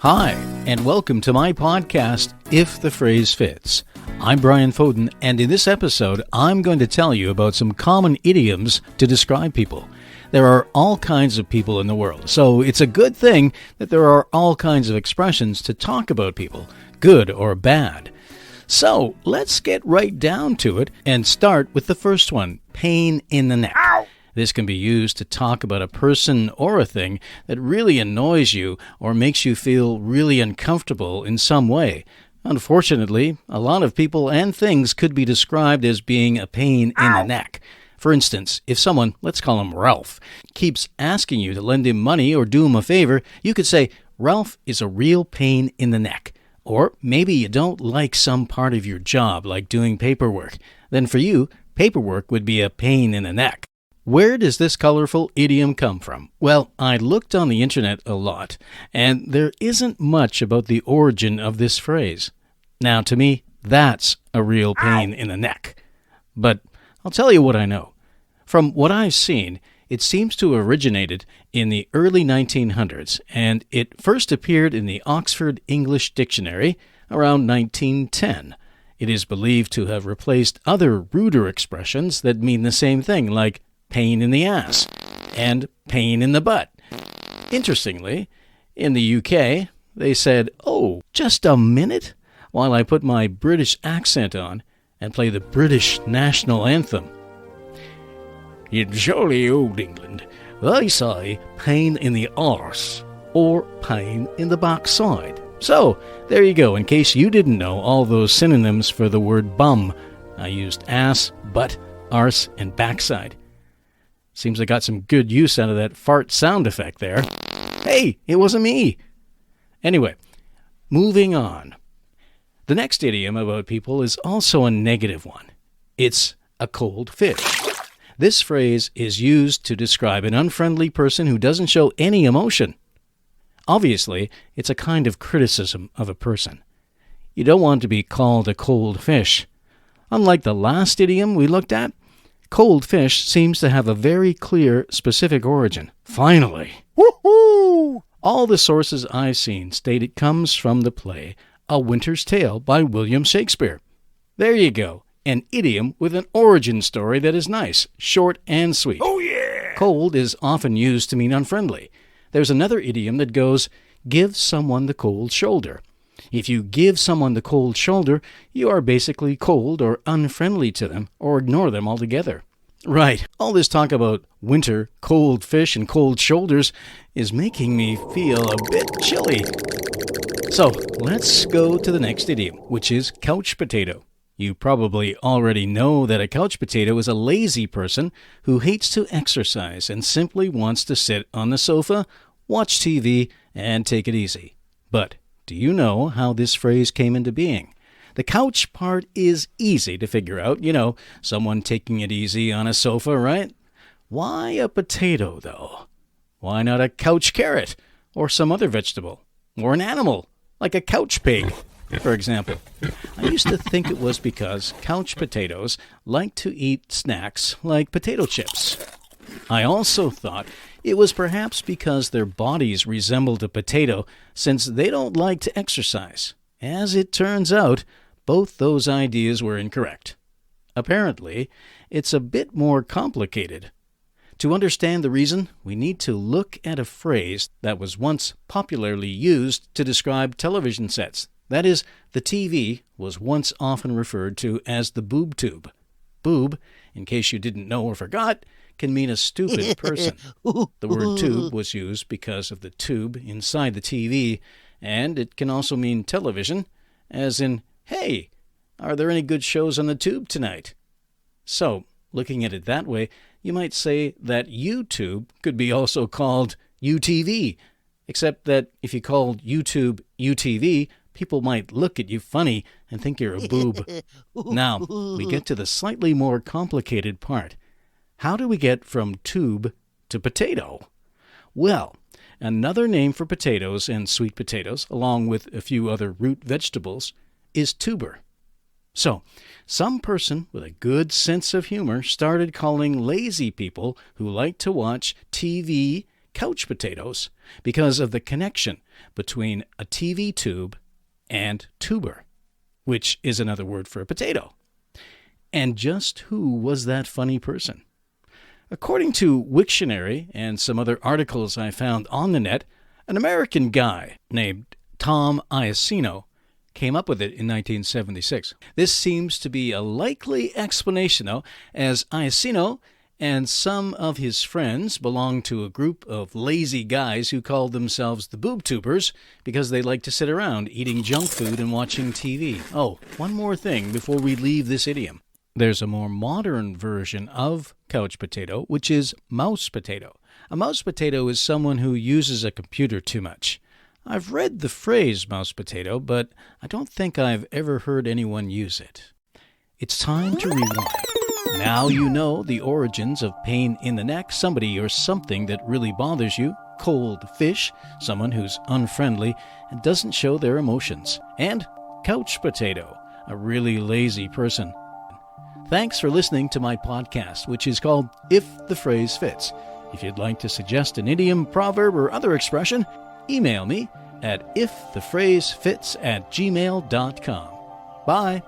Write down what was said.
Hi, and welcome to my podcast, If the Phrase Fits. I'm Brian Foden, and in this episode, I'm going to tell you about some common idioms to describe people. There are all kinds of people in the world, so it's a good thing that there are all kinds of expressions to talk about people, good or bad. So, let's get right down to it and start with the first one, pain in the neck. Ow! This can be used to talk about a person or a thing that really annoys you or makes you feel really uncomfortable in some way. Unfortunately, a lot of people and things could be described as being a pain in the neck. For instance, if someone, let's call him Ralph, keeps asking you to lend him money or do him a favor, you could say, Ralph is a real pain in the neck. Or maybe you don't like some part of your job, like doing paperwork. Then for you, paperwork would be a pain in the neck. Where does this colorful idiom come from? Well, I looked on the internet a lot, and there isn't much about the origin of this phrase. Now, to me, that's a real pain in the neck. But I'll tell you what I know. From what I've seen, it seems to have originated in the early 1900s, and it first appeared in the Oxford English Dictionary around 1910. It is believed to have replaced other ruder expressions that mean the same thing, like pain in the ass and pain in the butt. Interestingly, in the UK, they said, "Oh, just a minute," while I put my British accent on and play the British national anthem. In jolly old England, they say pain in the arse or pain in the backside. So, there you go. In case you didn't know all those synonyms for the word bum, I used ass, butt, arse, and backside. Seems I got some good use out of that fart sound effect there. Hey, it wasn't me. Anyway, moving on. The next idiom about people is also a negative one. It's a cold fish. This phrase is used to describe an unfriendly person who doesn't show any emotion. Obviously, it's a kind of criticism of a person. You don't want to be called a cold fish. Unlike the last idiom we looked at, cold fish seems to have a very clear, specific origin. Finally! Woohoo! All the sources I've seen state it comes from the play A Winter's Tale by William Shakespeare. There you go. An idiom with an origin story that is nice, short and sweet. Oh yeah! Cold is often used to mean unfriendly. There's another idiom that goes, give someone the cold shoulder. If you give someone the cold shoulder, you are basically cold or unfriendly to them, or ignore them altogether. Right, all this talk about winter, cold fish, and cold shoulders is making me feel a bit chilly. So, let's go to the next idiom, which is couch potato. You probably already know that a couch potato is a lazy person who hates to exercise and simply wants to sit on the sofa, watch TV, and take it easy. But do you know how this phrase came into being? The couch part is easy to figure out. You know, someone taking it easy on a sofa, right? Why a potato, though? Why not a couch carrot or some other vegetable? Or an animal, like a couch pig, for example. I used to think it was because couch potatoes like to eat snacks like potato chips. I also thought it was perhaps because their bodies resembled a potato, since they don't like to exercise. As it turns out, both those ideas were incorrect. Apparently, it's a bit more complicated. To understand the reason, we need to look at a phrase that was once popularly used to describe television sets. That is, the TV was once often referred to as the boob tube. Boob, in case you didn't know or forgot, can mean a stupid person. The word tube was used because of the tube inside the TV, and it can also mean television, as in, hey, are there any good shows on the tube tonight? So, looking at it that way, you might say that YouTube could be also called UTV, except that if you called YouTube UTV, people might look at you funny and think you're a boob. Now, we get to the slightly more complicated part. How do we get from tube to potato? Well, another name for potatoes and sweet potatoes, along with a few other root vegetables, is tuber. So, some person with a good sense of humor started calling lazy people who like to watch TV, couch potatoes because of the connection between a TV tube and tuber, which is another word for a potato. And just who was that funny person? According to Wiktionary and some other articles I found on the net, an American guy named Tom Iacino came up with it in 1976. This seems to be a likely explanation, though, as Iacino and some of his friends belonged to a group of lazy guys who called themselves the boob tubers because they like to sit around eating junk food and watching TV. Oh, one more thing before we leave this idiom. There's a more modern version of couch potato, which is mouse potato. A mouse potato is someone who uses a computer too much. I've read the phrase mouse potato, but I don't think I've ever heard anyone use it. It's time to rewind. Now you know the origins of pain in the neck, somebody or something that really bothers you, cold fish, someone who's unfriendly and doesn't show their emotions, and couch potato, a really lazy person. Thanks for listening to my podcast, which is called If the Phrase Fits. If you'd like to suggest an idiom, proverb, or other expression, email me at ifthephrasefits@gmail.com. Bye.